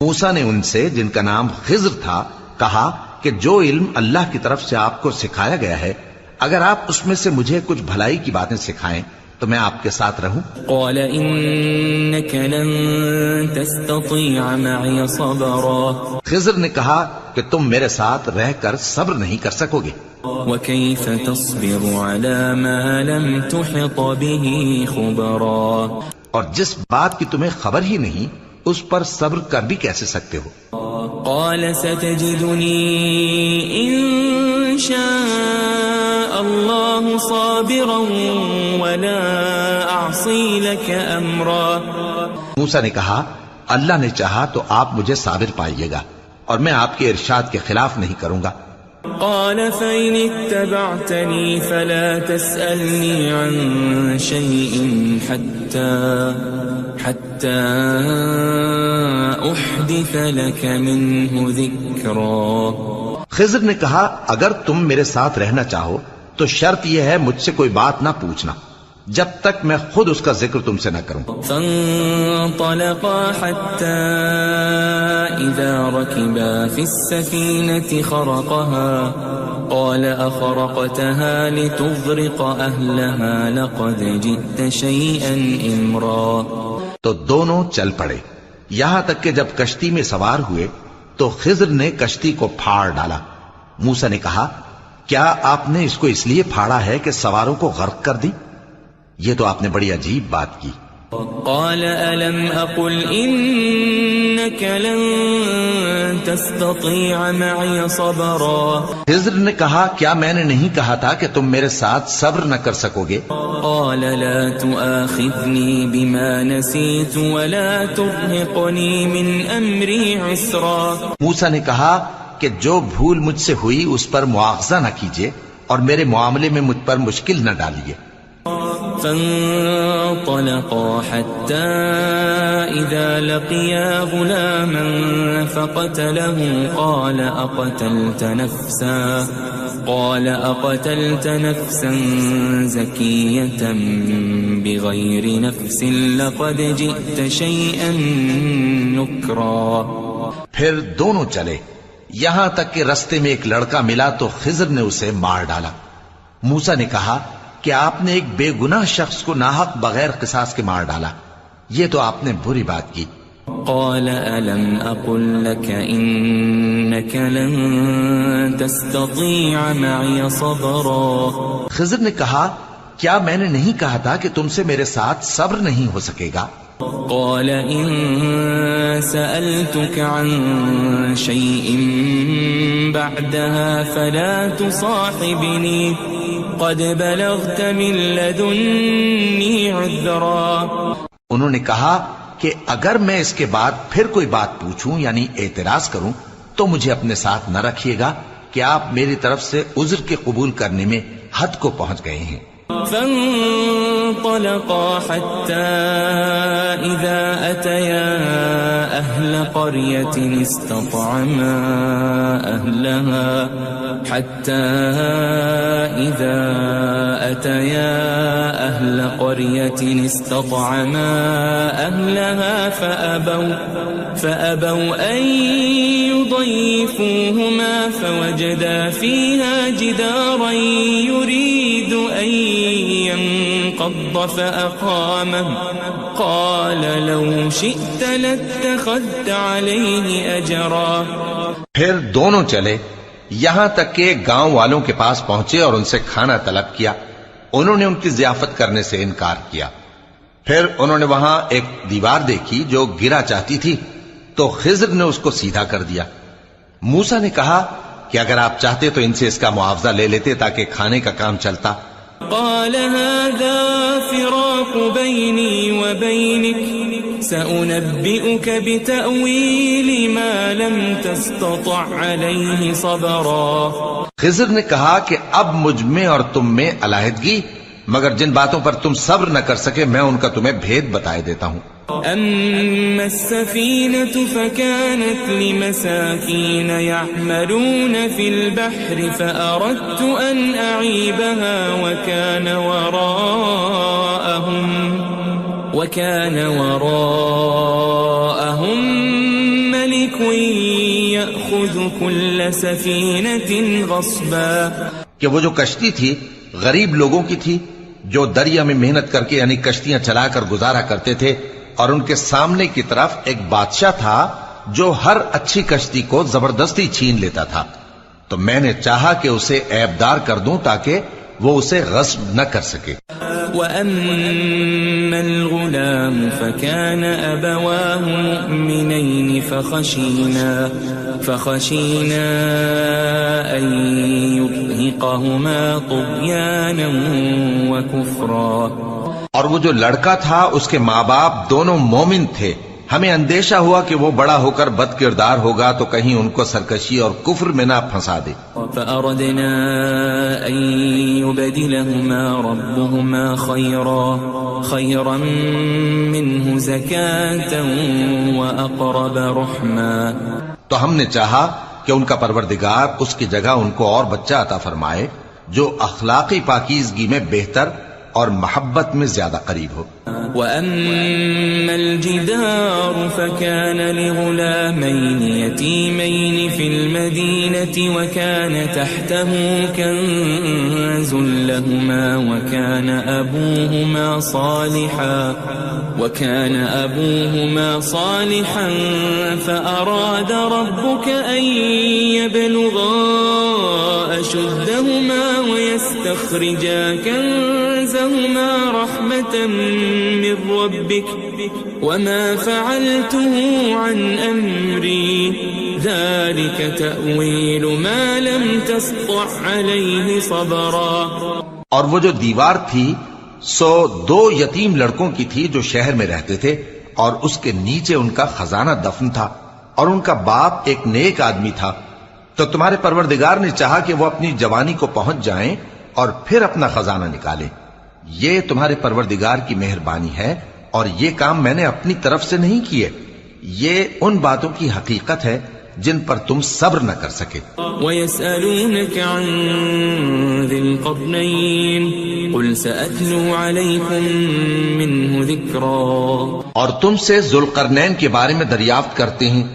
موسیٰ نے ان سے جن کا نام خضر تھا کہا کہ جو علم اللہ کی طرف سے آپ کو سکھایا گیا ہے اگر آپ اس میں سے مجھے کچھ بھلائی کی باتیں سکھائیں تو میں آپ کے ساتھ رہوں. قال انك لن تستطيع معي صبرا. خضر نے کہا کہ تم میرے ساتھ رہ کر صبر نہیں کر سکو گے. وكيف تصبر على ما لم تحط به خبرا. اور جس بات کی تمہیں خبر ہی نہیں اس پر صبر کر بھی کیسے سکتے ہو. قال ستجدني ان شاء الله صابرا ولا اعصي لك امرا. موسیٰ نے کہا اللہ نے چاہا تو آپ مجھے صابر پائیے گا اور میں آپ کے ارشاد کے خلاف نہیں کروں گا. قال فإن اتبعتني فلا تسألني عن شيء حتى أحدث لك منه ذكرا. خضر نے کہا اگر تم میرے ساتھ رہنا چاہو تو شرط یہ ہے مجھ سے کوئی بات نہ پوچھنا جب تک میں خود اس کا ذکر تم سے نہ کروں. فانطلقا حتى إذا ركبا في السفينة خرقها قال أخرقتها لتغرق أهلها لقد جئت شيئا إمرا. تو دونوں چل پڑے یہاں تک کہ جب کشتی میں سوار ہوئے تو خضر نے کشتی کو پھاڑ ڈالا. موسیٰ نے کہا کیا آپ نے اس کو اس لیے پھاڑا ہے کہ سواروں کو غرق کر دی؟ یہ تو آپ نے بڑی عجیب بات کی. قال ألم أقل إنك لن تستطيع معي صبرا. خضر نے کہا کیا میں نے نہیں کہا تھا کہ تم میرے ساتھ صبر نہ کر سکو گے؟ قال لا تؤاخذني بما نسيت ولا ترهقني من أمري عسرا. موسیٰ نے کہا کہ جو بھول مجھ سے ہوئی اس پر مواخذہ نہ کیجیے اور میرے معاملے میں مجھ پر مشکل نہ ڈالیے. فانطلقا حتى إذا لقيا غلاما فقتله قال أقتلت نفسا زكية بغير نفس لقد جئت شيئا نكرا. پھر دونوں چلے یہاں تک کہ رستے میں ایک لڑکا ملا تو خضر نے اسے مار ڈالا. موسیٰ نے کہا کہ آپ نے ایک بے گناہ شخص کو ناحق بغیر قصاص کے مار ڈالا. یہ تو آپ نے بری بات کی. قال ألم أقل لك إنك لن تستطيع معي صبرا. خضر نے کہا کیا میں نے نہیں کہا تھا کہ تم سے میرے ساتھ صبر نہیں ہو سکے گا؟ قال إن سألتك عن شيء بعدها فلا تصاحبني قد بلغت من لدني عذرا. انہوں نے کہا کہ اگر میں اس کے بعد پھر کوئی بات پوچھوں یعنی اعتراض کروں تو مجھے اپنے ساتھ نہ رکھیے گا کہ آپ میری طرف سے عذر کے قبول کرنے میں حد کو پہنچ گئے ہیں. فانطلقا حتى إذا أتيا أهل قرية استطعما أهلها فأبوا أن يضيفوهما فوجدا فيها جدارا يريد أن ينقض انفض فأقامه قال لو شئت لاتخذت عليه أجرا. پھر دونوں چلے یہاں تک کہ گاؤں والوں کے پاس پہنچے اور ان سے کھانا طلب کیا. انہوں نے ان کی ضیافت کرنے سے انکار کیا. پھر انہوں نے وہاں ایک دیوار دیکھی جو گرا چاہتی تھی تو خضر نے اس کو سیدھا کر دیا. موسیٰ نے کہا کہ اگر آپ چاہتے تو ان سے اس کا معاوضہ لے لیتے تاکہ کھانے کا کام چلتا. قال هذا فراق بيني وبينك سأنبئك بتأويل ما لم تستطع عليه صبرا. خضر نے کہا کہ اب مجھ میں اور تم میں علیحدگی، مگر جن باتوں پر تم صبر نہ کر سکے میں ان کا تمہیں بھید بتائے دیتا ہوں. أما السفينة فكانت لمساكين يعملون في البحر فأردت أن أعيبها وكان وراءهم ملك يأخذ كل سفينة غصبا. کہ وہ جو کشتی تھی غریب لوگوں کی تھی جو دریا میں محنت کر کے یعنی کشتیاں چلا کر گزارا کرتے تھے، اور ان کے سامنے کی طرف ایک بادشاہ تھا جو ہر اچھی کشتی کو زبردستی چھین لیتا تھا. تو میں نے چاہا کہ اسے عیبدار کر دوں تاکہ وہ اسے غصب نہ کر سکے. وَأَمَّا الْغُلَامُ فَكَانَ أَبَوَاهُ مُؤْمِنَيْنِ فَخَشِينَا أَن يُرْهِقَهُمَا طُغْيَانًا وَكُفْرًا. اور وہ جو لڑکا تھا اس کے ماں باپ دونوں مومن تھے، ہمیں اندیشہ ہوا کہ وہ بڑا ہو کر بد کردار ہوگا تو کہیں ان کو سرکشی اور کفر میں نہ پھنسا دے. فأردنا أن يبدلهما ربهما خيرا منه زكاة وأقرب رحما. تو ہم نے چاہا کہ ان کا پروردگار اس کی جگہ ان کو اور بچہ عطا فرمائے جو اخلاقی پاکیزگی میں بہتر اور محبت میں زیادہ قریب ہو. وَأَمَّا الْجِدَارُ فَكَانَ لِغُلَامَيْنِ يَتِيمَيْنِ فِي الْمَدِينَةِ وَكَانَ تَحْتَهُ كَنْزٌ لَهُمَا وَكَانَ أَبُوهُمَا صَالِحًا فَأَرَادَ رَبُّكَ أَنْ يَبْلُغَا أَشُدَّهُمَا وَيَسْتَخْرِجَا كَنْزَهُمَا رَحْمَةً من ربك وما فعلته عن أمري ذلك تأويل ما لم تسطع عليه صبرا. اور وہ جو دیوار تھی سو دو یتیم لڑکوں کی تھی جو شہر میں رہتے تھے اور اس کے نیچے ان کا خزانہ دفن تھا اور ان کا باپ ایک نیک آدمی تھا. تو تمہارے پروردگار نے چاہا کہ وہ اپنی جوانی کو پہنچ جائیں اور پھر اپنا خزانہ نکالیں. یہ تمہارے پروردگار کی مہربانی ہے اور یہ کام میں نے اپنی طرف سے نہیں کیے. یہ ان باتوں کی حقیقت ہے جن پر تم صبر نہ کر سکے. وَيَسْأَلُونَكَ عَنْ ذِي الْقَرْنَيْنِ قُلْ سَأَتْلُو عَلَيْكُمْ مِنْهُ ذِكْرًا. اور تم سے ذوالقرنین کے بارے میں دریافت کرتے ہیں،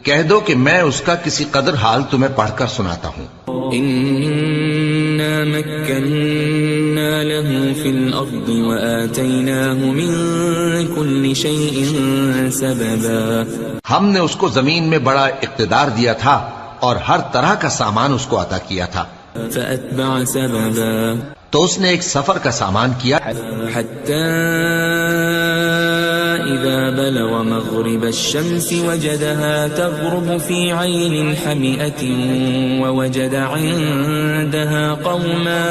کہہ دو کہ میں اس کا کسی قدر حال تمہیں پڑھ کر سناتا ہوں. إِنَّا مَكَّنَّا لَهُ فِي الْأَرْضِ وَآتَيْنَاهُ مِنْ كُلِّ شَيْءٍ سَبَبًا. ہم نے اس کو زمین میں بڑا اقتدار دیا تھا اور ہر طرح کا سامان اس کو عطا کیا تھا. فَأَتْبَعَ سَبَبًا. تو اس نے ایک سفر کا سامان کیا حَتَّى إِذَا بَلَغَ مَغْرِبَ الشَّمْسِ وَجَدَهَا تَغْرُبُ فِي عَيْنٍ حَمِئَةٍ وَوَجَدَ عِندَهَا قَوْمًا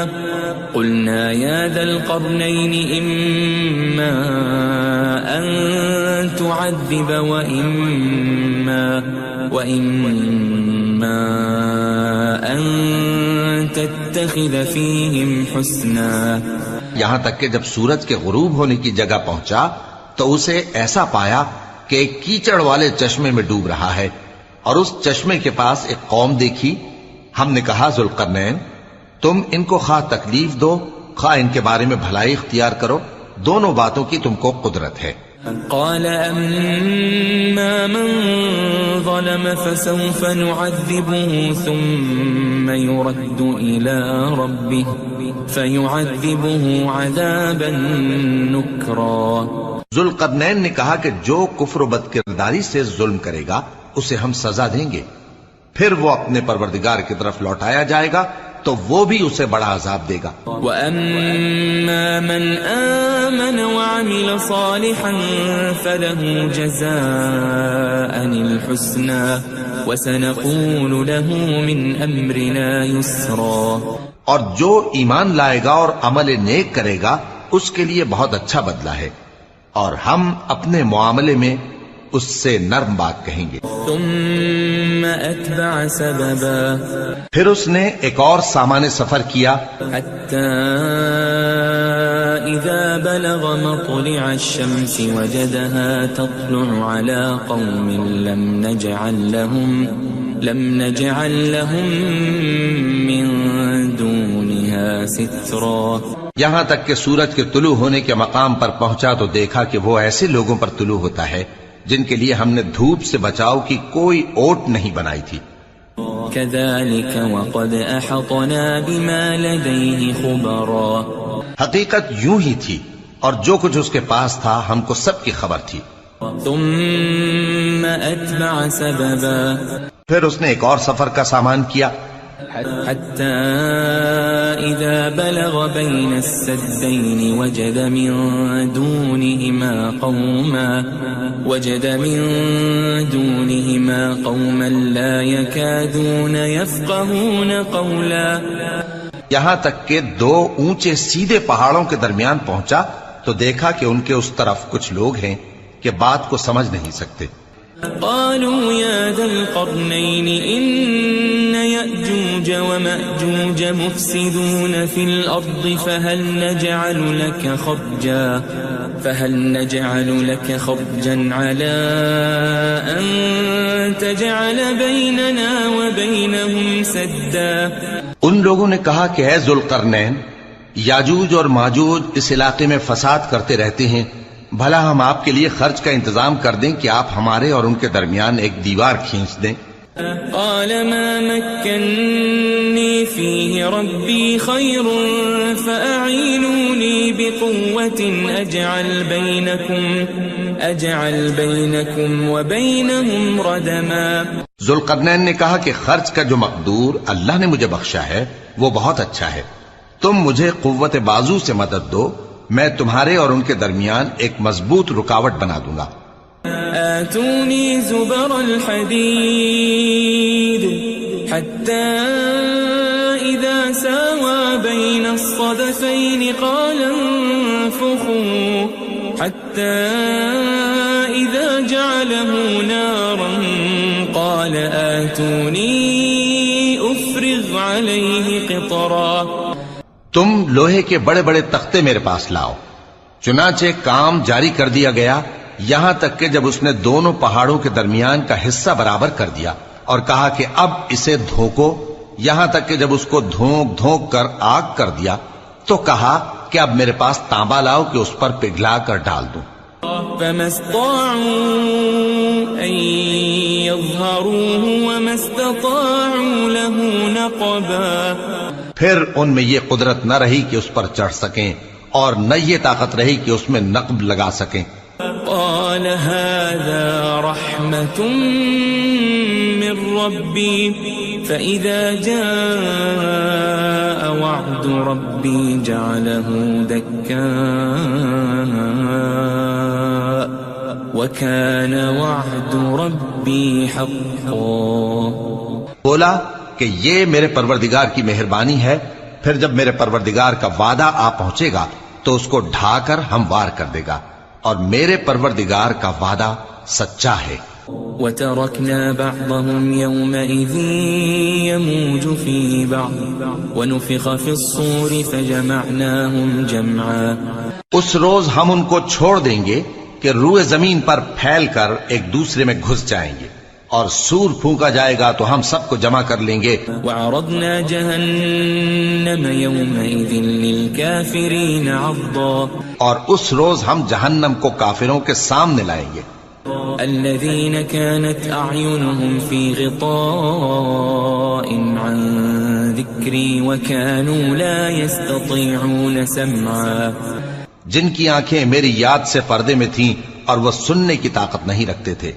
قُلْنَا يَا ذَا الْقَرْنَيْنِ إِمَّا أَن تُعَذِّبَ وَإِمَّا أَن تَتَّخِذَ فِيهِمْ حُسْنًا. یہاں تک کہ جب سورج کے غروب ہونے کی جگہ پہنچا تو اسے ایسا پایا کہ ایک کیچڑ والے چشمے میں ڈوب رہا ہے اور اس چشمے کے پاس ایک قوم دیکھی. ہم نے کہا ذوالقرنین تم ان کو خواہ تکلیف دو خواہ ان کے بارے میں بھلائی اختیار کرو، دونوں باتوں کی تم کو قدرت ہے. قال أما من ظلم فسوف نعذبه ثم يرد إلى ربه فيعذبه عذابا نكرا. ذوالقرنین نے کہا کہ جو کفر و بد کرداری سے ظلم کرے گا اسے ہم سزا دیں گے، پھر وہ اپنے پروردگار کی طرف لوٹایا جائے گا تو وہ بھی اسے بڑا عذاب دے گا. وَأَمَّا مَنْ آمَنَ وَعَمِلَ صَالِحًا فَلَهُ جَزَاءً الْحُسْنَى وَسَنَقُولُ لَهُ مِنْ أَمْرِنَا يُسْرًا. اور جو ایمان لائے گا اور عمل نیک کرے گا اس کے لیے بہت اچھا بدلہ ہے، اور ہم اپنے معاملے میں اس سے نرم بات کہیں گے. ثم أتبع سببا. پھر اس نے ایک اور سامان سفر کیا حتى إذا بلغ مطلع الشمس وجدها تطلع على قوم لم نجعل لهم من دونها سترا. یہاں تک کہ سورج کے طلوع ہونے کے مقام پر پہنچا تو دیکھا کہ وہ ایسے لوگوں پر طلوع ہوتا ہے جن کے لیے ہم نے دھوپ سے بچاؤ کی کوئی اوٹ نہیں بنائی تھی. كذلك وقد أحطنا بما لديه خبرا. حقیقت یوں ہی تھی اور جو کچھ اس کے پاس تھا ہم کو سب کی خبر تھی. ثم أتبع سببا. پھر اس نے ایک اور سفر کا سامان کیا حتى إذا بلغ بين السدين وجد من دونهما قوما لا يكادون يفقهون قولا. یہاں تک کہ دو اونچے سیدھے پہاڑوں کے درمیان پہنچا تو دیکھا کہ ان کے اس طرف کچھ لوگ ہیں کہ بات کو سمجھ نہیں سکتے. قالوا يا ذا القرنين إن يأجوج ومأجوج مفسدون في الأرض فهل نجعل لك خرجا على أن تجعل بيننا وبينهم سدا. ان لوگوں نے کہا کہ اے ذوالقرنین، یاجوج اور ماجوج اس علاقے میں فساد کرتے رہتے ہیں، بھلا ہم آپ کے لیے خرچ کا انتظام کر دیں کہ آپ ہمارے اور ان کے درمیان ایک دیوار کھینچ دیں. قال ما مكنني فيه ربي خير فأعينوني بقوة أجعل بينكم وبينهم ردما. ذوالقرنین نے کہا کہ خرچ کا جو مقدور اللہ نے مجھے بخشا ہے وہ بہت اچھا ہے، تم مجھے قوت بازو سے مدد دو، میں تمہارے اور ان کے درمیان ایک مضبوط رکاوٹ بنا دوں گا. آتوني زبر الحديد حتى إذا ساوى بين الصدفين قال انفخوا حتى إذا جعله نارا قال آتوني أفرغ عليه قطرا. تم لوہے کے بڑے بڑے تختے میرے پاس لاؤ. چنانچہ کام جاری کر دیا گیا یہاں تک کہ جب اس نے دونوں پہاڑوں کے درمیان کا حصہ برابر کر دیا اور کہا کہ اب اسے دھوکو، یہاں تک کہ جب اس کو دھونک دھونک کر آگ کر دیا تو کہا کہ اب میرے پاس تانبا لاؤ کہ اس پر پگھلا کر ڈال دوں. فما استطاعوا أن يظهروه وما استطاعوا له نقبا. پھر ان میں یہ قدرت نہ رہی کہ اس پر چڑھ سکیں اور نہ یہ طاقت رہی کہ اس میں نقب لگا سکیں. قال هذا رحمة من ربي فإذا جاء وعد ربي جعله دكا وكان وعد ربي حقا. بولا کہ یہ میرے پروردگار کی مہربانی ہے، پھر جب میرے پروردگار کا وعدہ آ پہنچے گا تو اس کو ڈھا کر ہموار کر دے گا، اور میرے پروردگار کا وعدہ سچا ہے. وَتَرَكْنَا بَعْضَهُمْ يَوْمَئِذٍ يَمُوجُ فِي بَعْضٍ وَنُفِخَ فِي الصُّورِ فَجَمَعْنَاهُمْ جَمْعًا. اس روز ہم ان کو چھوڑ دیں گے کہ روئے زمین پر پھیل کر ایک دوسرے میں گھس جائیں گے، اور سور پھونکا جائے گا تو ہم سب کو جمع کر لیں گے. وعرضنا جهنم يومئذ للكافرين عرضا اور اس روز ہم جہنم کو کافروں کے سامنے لائیں گے. الذين كانت أعينهم في غطاء عن ذكري وكانوا لا يستطيعون سمعا جن کی آنکھیں میری یاد سے پردے میں تھیں اور وہ سننے کی طاقت نہیں رکھتے تھے.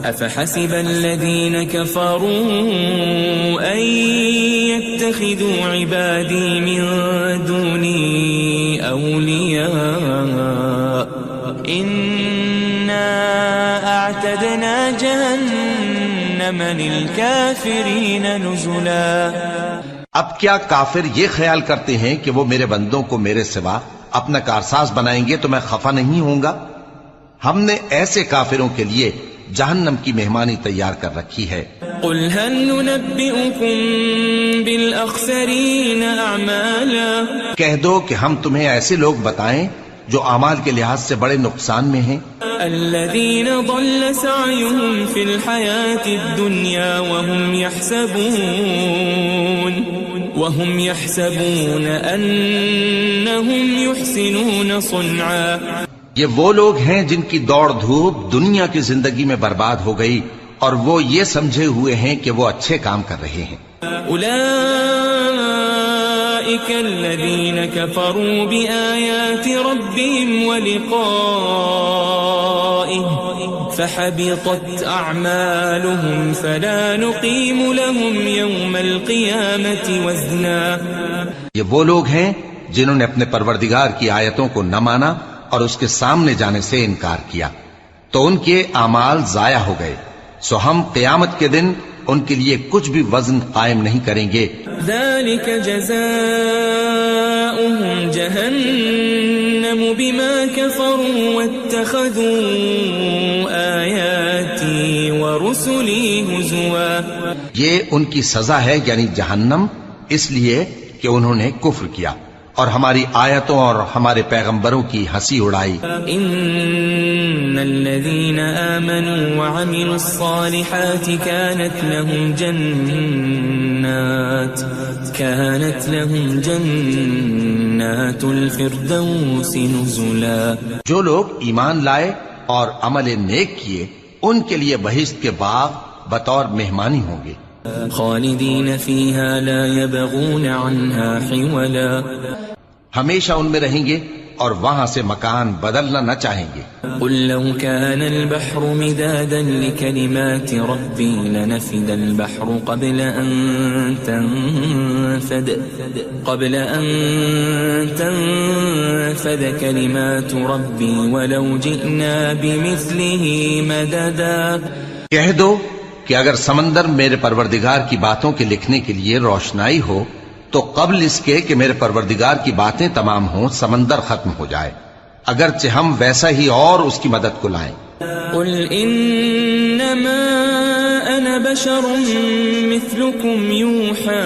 أفحسب الذين كفروا أن يتخذوا عبادي من دوني أولياء إنا أعتدنا جهنم للكافرين نزلا. اب کیا کافر یہ خیال کرتے ہیں کہ وہ میرے بندوں کو میرے سوا اپنا کارساز بنائیں گے تو میں خفا نہیں ہوں گا؟ ہم نے ایسے کافروں کے لیے جہنم کی مہمانی تیار کر رکھی ہے. قل هل ننبئكم بالأخسرين أعمالا کہہ دو کہ ہم تمہیں ایسے لوگ بتائیں جو اعمال کے لحاظ سے بڑے نقصان میں ہیں. الذين ضل سعيهم في الحياة الدنيا وهم يحسبون أنهم يحسنون صنعا. یہ وہ لوگ ہیں جن کی دوڑ دھوپ دنیا کی زندگی میں برباد ہو گئی اور وہ یہ سمجھے ہوئے ہیں کہ وہ اچھے کام کر رہے ہیں. أولئك الذين كفروا بآيات ربهم ولقائه فحبطت أعمالهم فلا نقيم لهم يوم القيامة وزنا. یہ وہ لوگ ہیں جنہوں نے اپنے پروردگار کی آیتوں کو نہ مانا اور اس کے سامنے جانے سے انکار کیا تو ان کے اعمال ضائع ہو گئے، سو ہم قیامت کے دن ان کے لیے کچھ بھی وزن قائم نہیں کریں گے. ذلك جزاؤهم جهنم بما كفروا واتخذوا آياتي ورسلي هزوا. یہ ان کی سزا ہے یعنی جہنم، اس لیے کہ انہوں نے کفر کیا اور ہماری آیتوں اور ہمارے پیغمبروں کی ہنسی اڑائی. ان الذين آمنوا وعملوا الصالحات كانت لهم جنات الفردوس نزلا. جو لوگ ایمان لائے اور عمل نیک کیے ان کے لیے بہشت کے باغ بطور مہمانی ہوں گے. خالدین فیہا لا یبغون عنہا حولا. ہمیشہ ان میں رہیں گے اور وہاں سے مکان بدلنا نہ چاہیں گے. قل لو كان البحر مدادا لكلمات ربي لنفد البحر قبل أن تنفد كلمات ربي ولو جئنا بمثله مددا. کہہ دو کہ اگر سمندر میرے پروردگار کی باتوں کے لکھنے کے لیے روشنائی ہو تو قبل اس کے کہ میرے پروردگار کی باتیں تمام ہوں سمندر ختم ہو جائے، اگرچہ ہم ویسا ہی اور اس کی مدد کو لائیں. قل انما انا بشر مثلكم يوحى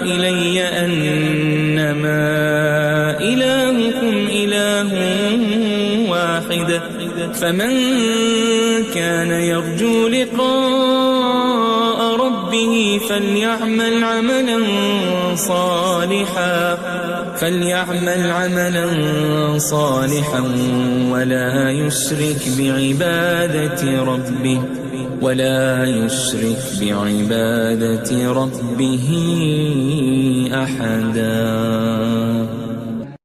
الي انما الهكم اله واحد فمن كان يرجو لقاء ربه فليعمل عملا صالحا ولا يشرك بعبادة ربه أحدا.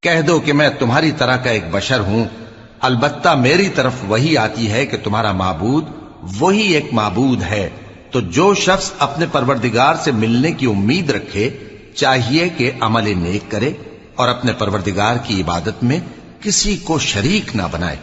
کہہ دو کہ میں تمہاری طرح کا ایک بشر ہوں، البتہ میری طرف وہی آتی ہے کہ تمہارا معبود وہی ایک معبود ہے. تو جو شخص اپنے پروردگار سے ملنے کی امید رکھے چاہیے کہ عمل نیک کرے اور اپنے پروردگار کی عبادت میں کسی کو شریک نہ بنائے.